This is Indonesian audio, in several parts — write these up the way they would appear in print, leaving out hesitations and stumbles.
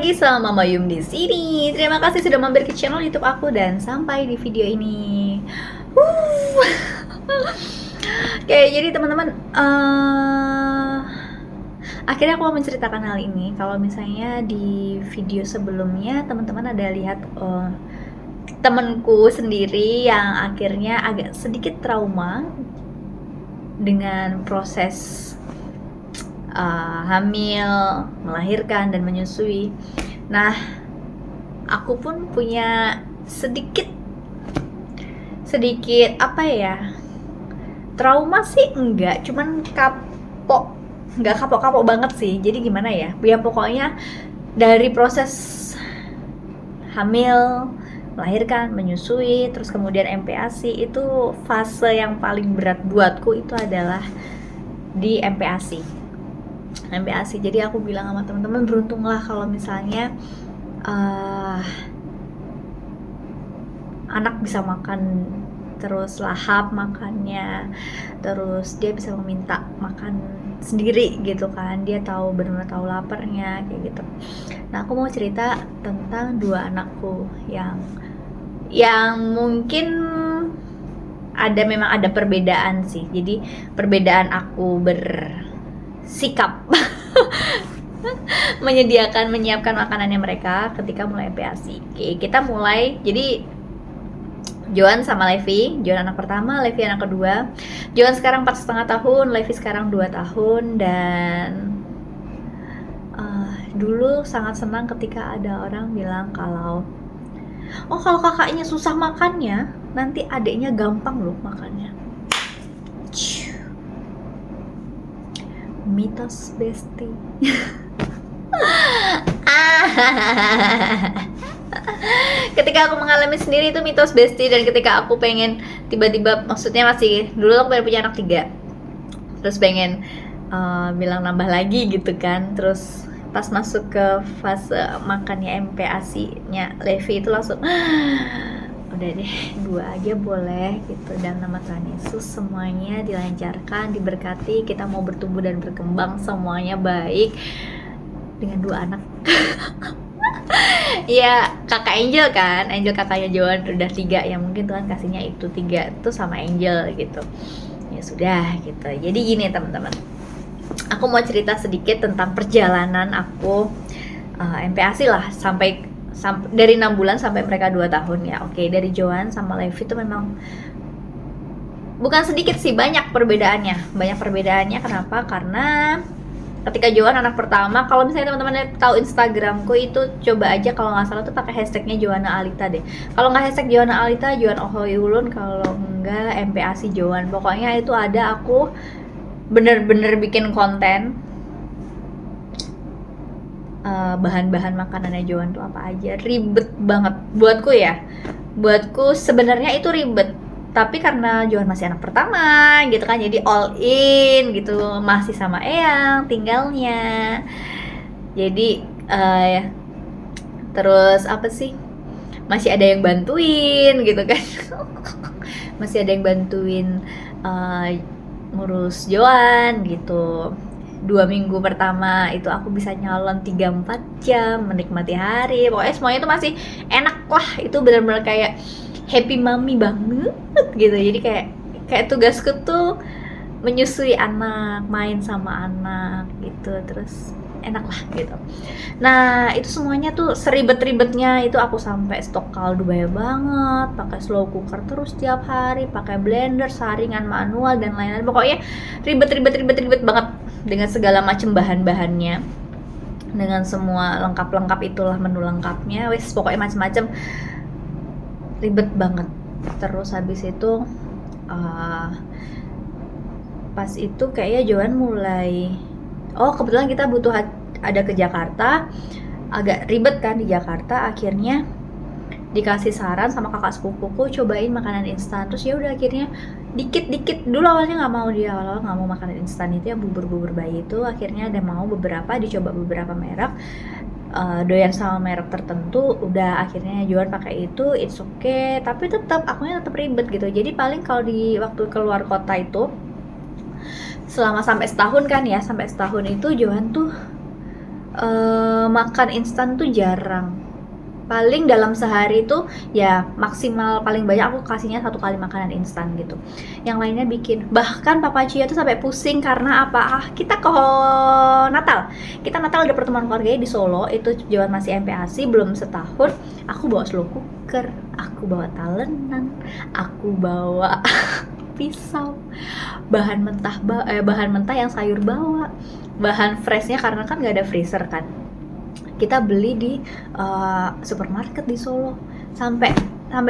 lagi sama Mama Yum di sini. Terima kasih sudah mampir ke channel YouTube aku dan sampai di video ini. Wuh. Oke, jadi teman-teman, akhirnya aku mau menceritakan hal ini. Kalau misalnya di video sebelumnya teman-teman ada lihat temenku sendiri yang akhirnya agak sedikit trauma dengan proses hamil, melahirkan dan menyusui. Nah, aku pun punya sedikit apa ya? Trauma sih enggak, cuman kapok. Enggak kapok-kapok banget sih. Jadi gimana ya? Ya pokoknya dari proses hamil, melahirkan, menyusui, terus kemudian MPASI, itu fase yang paling berat buatku itu adalah di MPASI. Jadi aku bilang sama teman-teman, beruntunglah kalau misalnya anak bisa makan terus lahap makannya, terus dia bisa meminta makan sendiri gitu kan, dia tahu benar-benar tahu laparnya kayak gitu. Nah, aku mau cerita tentang dua anakku yang mungkin memang ada perbedaan sih. Jadi perbedaan aku bersikap menyiapkan makanannya mereka ketika mulai MPASI. Oke, kita mulai. Jadi Joan sama Levi, Joan anak pertama, Levi anak kedua. Joan sekarang 4,5 tahun, Levi sekarang 2 tahun. Dan dulu sangat senang ketika ada orang bilang kalau kakaknya susah makannya, nanti adiknya gampang loh makannya. Mitos bestie. Ketika aku mengalami sendiri itu mitos bestie, dan ketika aku pengen tiba-tiba, maksudnya masih dulu aku pengen punya anak 3, terus pengen bilang nambah lagi gitu kan, terus pas masuk ke fase makannya MPASI-nya Levi itu langsung udah deh 2 aja boleh gitu, dan nama Tuhan Yesus semuanya dilancarkan, diberkati, kita mau bertumbuh dan berkembang semuanya baik dengan 2 anak. Ya kakak Angel kan, Angel kakaknya Joan udah 3, yang mungkin Tuhan kasihnya itu 3 tuh sama Angel gitu. Ya sudah gitu. Jadi gini teman-teman, aku mau cerita sedikit tentang perjalanan aku MPASI lah sampai dari 6 bulan sampai mereka 2 tahun ya. Oke, dari Joan sama Levi itu memang bukan sedikit sih, banyak perbedaannya. Kenapa? Karena ketika Joan anak pertama, kalau misalnya teman-teman tahu Instagramku itu coba aja, kalau nggak salah tuh pakai hashtagnya Joanna Alita deh. Kalau nggak hashtag Joanna Alita, Joan Ohoyulun, kalau nggak MPASI Joan. Pokoknya itu ada, aku bener-bener bikin konten bahan-bahan makanannya Joan tuh apa aja. Ribet banget buatku ya. Buatku sebenarnya itu ribet, tapi karena Joan masih anak pertama gitu kan, jadi all in gitu, masih sama Eyang tinggalnya. Jadi terus apa sih, masih ada yang bantuin gitu kan. Masih ada yang bantuin ngurus Joan gitu. 2 minggu pertama itu aku bisa nyalon 3-4 jam menikmati hari. Pokoknya semuanya itu masih enak lah. Itu benar-benar kayak happy mami banget gitu. Jadi kayak tugasku tuh menyusui anak, main sama anak gitu, terus enak lah gitu. Nah, itu semuanya tuh seribet-ribetnya itu aku sampai stok kaldu banyak banget, pakai slow cooker terus tiap hari, pakai blender, saringan manual dan lain-lain. Pokoknya ribet banget dengan segala macam bahan-bahannya, dengan semua lengkap itulah, menu lengkapnya, wes pokoknya macam-macam, ribet banget. Terus habis itu pas itu kayaknya Joan mulai, kebetulan kita butuh ada ke Jakarta, agak ribet kan di Jakarta. Akhirnya dikasih saran sama kakak sepupuku cobain makanan instan. Terus ya udah akhirnya dikit dulu, awalnya nggak mau, dia awal nggak mau makanan instan itu ya, bubur bayi itu. Akhirnya ada mau dicoba beberapa merek, doyan sama merek tertentu, udah akhirnya Joan pakai itu, it's okay. Tapi akunya tetap ribet gitu. Jadi paling kalau di waktu keluar kota itu selama sampai setahun kan ya, sampai setahun itu Joan tuh makan instan tuh jarang. Paling dalam sehari tuh ya maksimal paling banyak aku kasihnya 1 kali makanan instan gitu. Yang lainnya bikin. Bahkan Papa Cio tuh sampai pusing karena apa? Kita ke Natal. Kita Natal ada pertemuan keluarganya di Solo, itu Joan masih MPASI belum setahun. Aku bawa slow cooker, aku bawa talenan, aku bawa pisau, bahan mentah yang sayur bawa, bahan freshnya karena kan nggak ada freezer kan, kita beli di supermarket di Solo. Sampai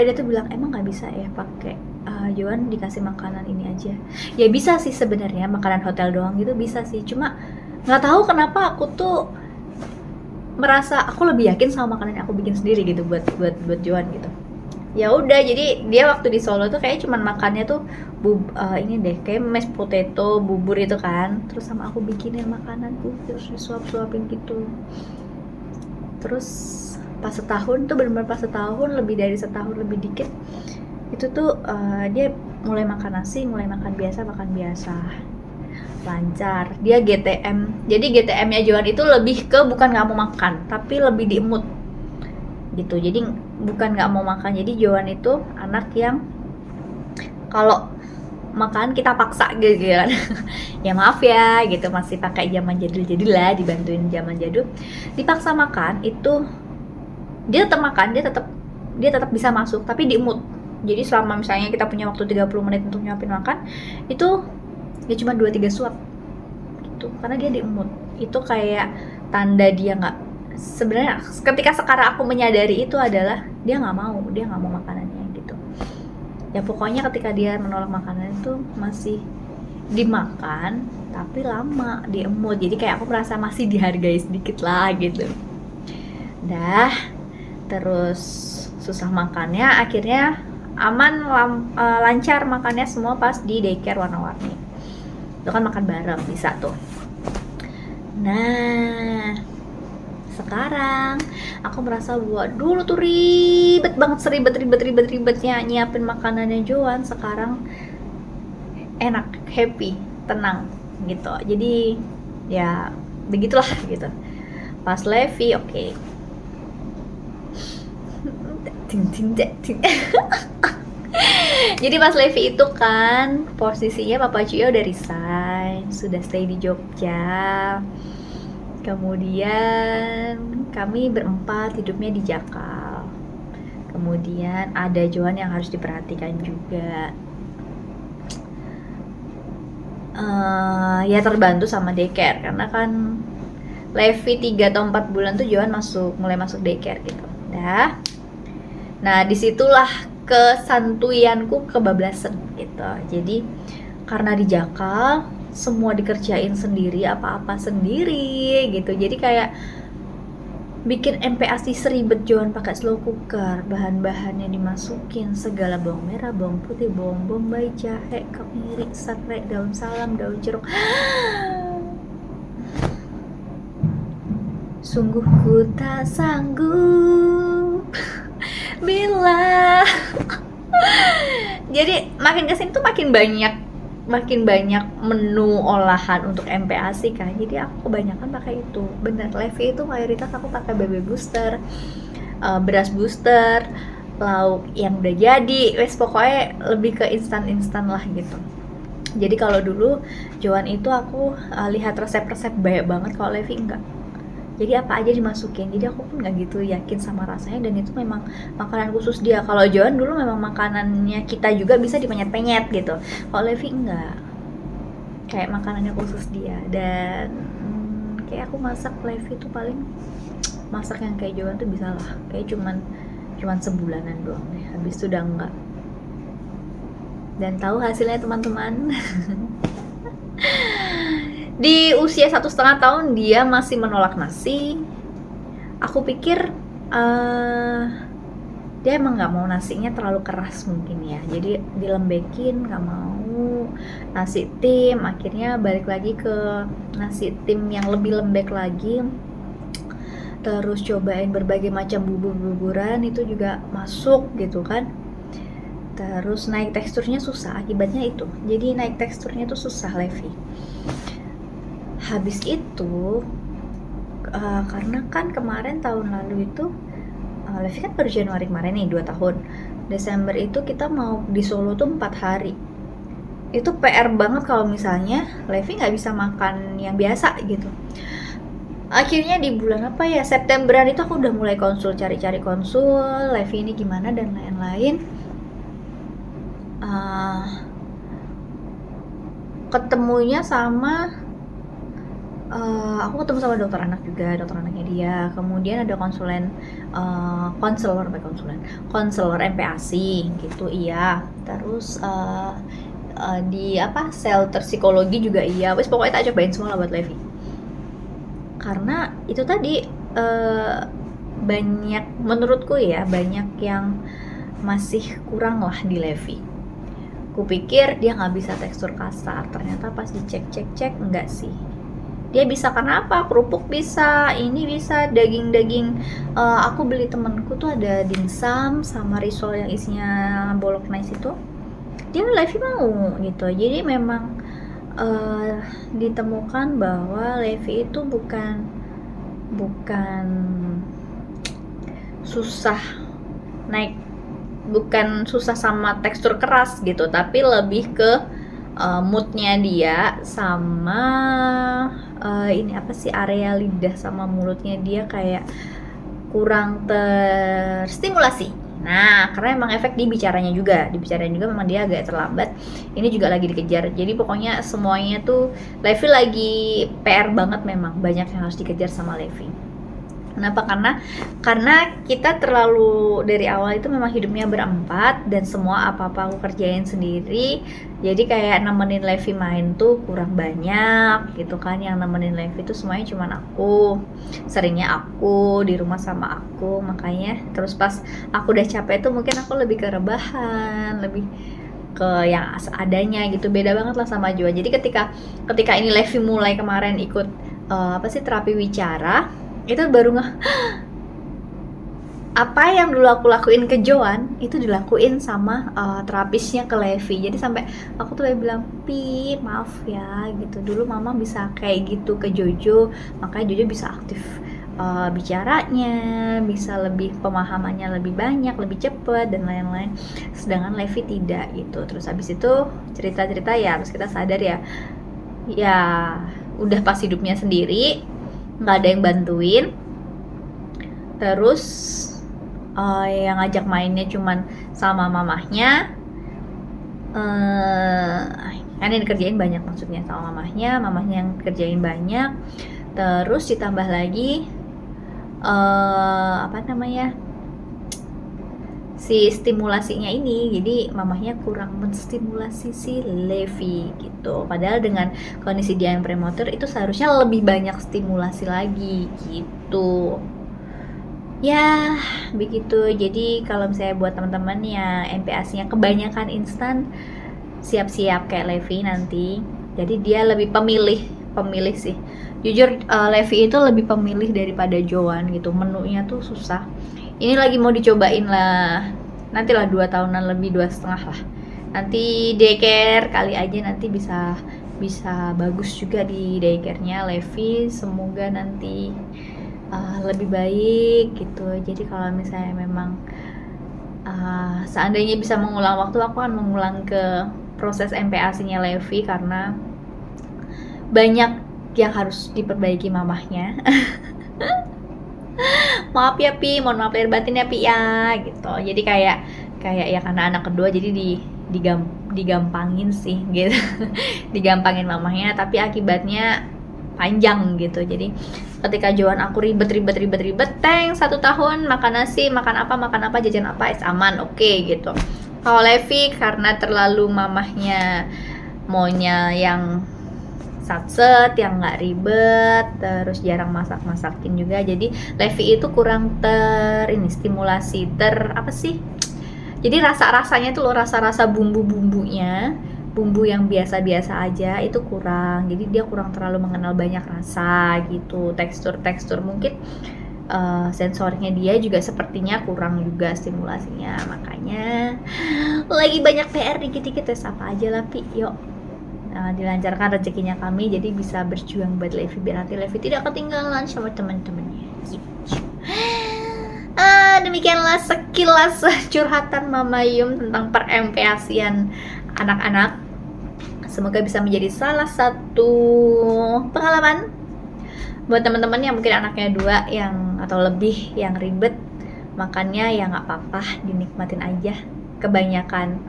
dia tuh bilang, emang nggak bisa ya pakai Joan dikasih makanan ini aja. Ya bisa sih sebenarnya, makanan hotel doang gitu bisa sih, cuma nggak tahu kenapa aku tuh merasa aku lebih yakin sama makanan yang aku bikin sendiri gitu buat Joan gitu. Ya udah, jadi dia waktu di Solo tuh kayak cuman makannya tuh ini deh, kayak mashed potato, bubur itu kan, terus sama aku bikinin makanan tuh, terus disuap-suapin gitu. Terus pas setahun tuh bener-bener pas setahun, lebih dari setahun lebih dikit, itu tuh dia mulai makan nasi, mulai makan biasa, lancar. Dia GTM, jadi GTM-nya Joan itu lebih ke bukan nggak mau makan, tapi lebih diemut gitu. Jadi bukan nggak mau makan, jadi Joan itu anak yang kalau makan kita paksa gitu kan. Ya maaf ya gitu, masih pakai zaman jadul lah, dibantuin zaman jadul, dipaksa makan itu dia tetap makan, dia tetap bisa masuk tapi diemut. Jadi selama misalnya kita punya waktu 30 menit untuk nyuapin makan, itu ya cuma 2-3 suap gitu, karena dia diemut. Itu kayak tanda dia nggak, sebenarnya ketika sekarang aku menyadari itu adalah dia nggak mau makanannya gitu. Ya pokoknya ketika dia menolak makanan itu masih dimakan tapi lama, diemut. Jadi kayak aku merasa masih dihargai sedikit lah gitu. Terus susah makannya, akhirnya aman, lancar makannya semua pas di daycare warna-warni. Itu kan makan bareng bisa tuh. Nah sekarang aku merasa bahwa dulu tuh ribet banget, seribet-ribetnya nyiapin makanannya Joan. Sekarang enak, happy, tenang gitu. Jadi ya begitulah gitu. Pas Levi oke. Jadi pas Levi itu kan posisinya Papa Cio udah resign, sudah stay di Jogja. Kemudian kami berempat hidupnya di Jakal. Kemudian ada Joan yang harus diperhatikan juga. Ya terbantu sama daycare karena kan Levi 3 atau 4 bulan tuh Joan mulai masuk daycare gitu. Nah disitulah kesantuyanku kebablasan gitu. Jadi karena di Jakal semua dikerjain sendiri, apa-apa sendiri gitu. Jadi kayak bikin MPASI seribet Joan pakai slow cooker, bahan-bahannya dimasukin segala, bawang merah, bawang putih, bawang bombay, jahe, kemiri, serai, daun salam, daun jeruk. Sungguh ku tak sanggup bila jadi makin kesini tuh makin banyak menu olahan untuk MPASI kan, jadi aku kebanyakan pakai itu. Bener, Levi itu mayoritas aku pakai baby booster, beras booster, lauk yang udah jadi, wes pokoknya lebih ke instan lah gitu. Jadi kalau dulu Joan itu aku lihat resep-resep banyak banget, kalau Levi enggak. Jadi apa aja dimasukin, jadi aku pun nggak gitu yakin sama rasanya, dan itu memang makanan khusus dia. Kalau Joan dulu memang makanannya kita juga bisa dipenyet-penyet gitu, kalau Levi enggak, kayak makanannya khusus dia. Dan kayak aku masak Levi tuh paling masak yang kayak Joan tuh bisa lah, kayak cuman sebulanan doang deh, habis itu udah enggak. Dan tahu hasilnya teman-teman. Di usia 1,5 tahun dia masih menolak nasi. Aku pikir dia emang nggak mau nasinya terlalu keras mungkin ya, jadi dilembekin, nggak mau nasi tim. Akhirnya balik lagi ke nasi tim yang lebih lembek lagi. Terus cobain berbagai macam bubur-buburan, itu juga masuk gitu kan. Terus naik teksturnya susah, akibatnya itu. Jadi naik teksturnya tuh susah Levi. Habis itu karena kan kemarin tahun lalu itu Levi kan baru Januari kemarin nih 2 tahun. Desember itu kita mau di Solo tuh 4 hari. Itu PR banget kalau misalnya Levi nggak bisa makan yang biasa gitu. Akhirnya di bulan apa ya, Septemberan itu aku udah mulai cari-cari konsul Levi ini gimana dan lain-lain. Ketemunya sama aku ketemu sama dokter anak juga, dokter anaknya dia. Kemudian ada konselor MPASI gitu, iya. Terus di shelter psikologi juga iya. Wes pokoknya tak cobain semua lah buat Levi. Karena itu tadi banyak, menurutku ya, banyak yang masih kurang lah di Levi. Kupikir dia nggak bisa tekstur kasar, ternyata pas dicek enggak sih. Dia bisa karena apa? Kerupuk bisa, ini bisa, daging-daging. Aku beli temenku tuh ada dimsum sama risol yang isinya bolognese itu. Dia Levi mau gitu. Jadi memang ditemukan bahwa Levi itu bukan susah naik, bukan susah sama tekstur keras gitu, tapi lebih ke moodnya dia sama ini apa sih, area lidah sama mulutnya dia kayak kurang terstimulasi. Nah, karena emang efek di bicaranya juga memang dia agak terlambat. Ini juga lagi dikejar. Jadi pokoknya semuanya tuh Levi lagi PR banget, memang banyak yang harus dikejar sama Levi. Kenapa? Karena kita terlalu, dari awal itu memang hidupnya berempat dan semua apa-apa aku kerjain sendiri. Jadi kayak nemenin Levi main tuh kurang banyak gitu kan. Yang nemenin Levi tuh semuanya cuman aku. Seringnya aku di rumah sama aku. Makanya terus pas aku udah capek tuh mungkin aku lebih ke rebahan, lebih ke yang adanya gitu. Beda banget lah sama Joan. Jadi ketika ini Levi mulai kemarin ikut terapi wicara, itu baru apa yang dulu aku lakuin ke Joan itu dilakuin sama terapisnya ke Levi. Jadi sampai aku tuh bilang, Pi maaf ya gitu, dulu mama bisa kayak gitu ke Jojo, makanya Jojo bisa aktif bicaranya, bisa lebih, pemahamannya lebih banyak, lebih cepet dan lain-lain, sedangkan Levi tidak gitu. Terus habis itu cerita-cerita ya harus kita sadar ya udah pas hidupnya sendiri, nggak ada yang bantuin. Terus yang ngajak mainnya cuman sama mamahnya, kan yang dikerjain banyak, maksudnya sama mamahnya yang kerjain banyak. Terus ditambah lagi si stimulasinya ini, jadi mamahnya kurang menstimulasi si Levi gitu. Padahal dengan kondisi dia yang prematur itu seharusnya lebih banyak stimulasi lagi gitu. Ya begitu. Jadi kalau misalnya buat teman-teman yang MPASI-nya kebanyakan instan, siap-siap kayak Levi nanti. Jadi dia lebih pemilih sih. Jujur Levi itu lebih pemilih daripada Joan gitu. Menunya tuh susah. Ini lagi mau dicobain lah, nanti lah 2 tahunan lebih, 2,5 lah. Nanti daycare kali aja, nanti bisa bagus juga di daycare-nya Levi. Semoga nanti lebih baik gitu. Jadi kalau misalnya memang seandainya bisa mengulang waktu, aku akan mengulang ke proses MPASI-nya Levi, karena banyak yang harus diperbaiki mamahnya. Maaf ya Pi, mohon maaf lahir batin ya Pi ya gitu. Jadi kayak ya karena anak kedua jadi digampangin sih gitu. Digampangin mamahnya, tapi akibatnya panjang gitu. Jadi ketika Joan aku ribet teng 1 tahun makan nasi, makan apa jajan apa, aman, oke gitu. Kalau Levi karena terlalu mamahnya maunya yang satset, yang nggak ribet, terus jarang masakin juga, jadi Levi itu kurang stimulasi, jadi rasa-rasanya tuh loh, rasa bumbu-bumbunya, bumbu yang biasa-biasa aja itu kurang, jadi dia kurang terlalu mengenal banyak rasa gitu. Tekstur mungkin sensornya dia juga sepertinya kurang juga stimulasinya, makanya lagi banyak PR dikit-dikit. Tes apa aja lah Pi, yuk dilancarkan rezekinya kami, jadi bisa berjuang buat Levi biar nanti Levi tidak ketinggalan sama teman-temannya gitu. Demikianlah sekilas curhatan Mama Yum tentang per-MPASian anak-anak. Semoga bisa menjadi salah satu pengalaman buat teman-teman yang mungkin anaknya 2 yang atau lebih yang ribet. Makanya ya nggak apa-apa, dinikmatin aja. Kebanyakan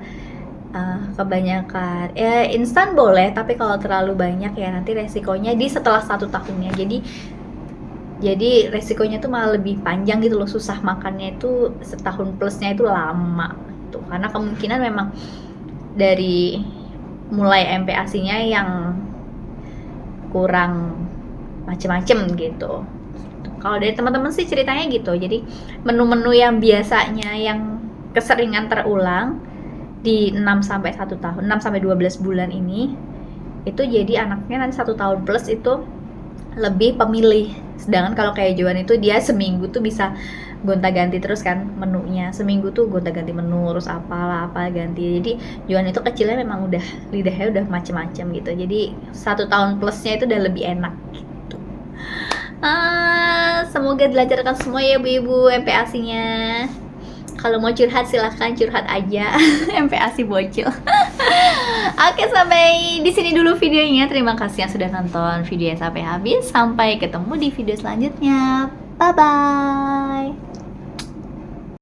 ya instan boleh, tapi kalau terlalu banyak ya nanti resikonya di setelah 1 tahunnya. Jadi resikonya tuh malah lebih panjang gitu loh, susah makannya itu setahun plusnya itu lama tuh, karena kemungkinan memang dari mulai MPASinya yang kurang macem-macem gitu. Kalau dari teman-teman sih ceritanya gitu, jadi menu-menu yang biasanya yang keseringan terulang di 6 sampai 1 tahun, 6 sampai 12 bulan ini itu jadi anaknya nanti 1 tahun plus itu lebih pemilih. Sedangkan kalau kayak Joan itu dia seminggu tuh bisa gonta-ganti terus kan menunya, seminggu tuh gonta-ganti menu terus apa ganti. Jadi Joan itu kecilnya memang udah lidahnya udah macem-macem gitu, jadi 1 tahun plusnya itu udah lebih enak gitu. Semoga dilancarkan semua ya ibu-ibu MPASinya. Kalau mau curhat silahkan curhat aja. MPASi bocil. Oke, sampai di sini dulu videonya. Terima kasih yang sudah nonton videonya sampai habis. Sampai ketemu di video selanjutnya. Bye bye.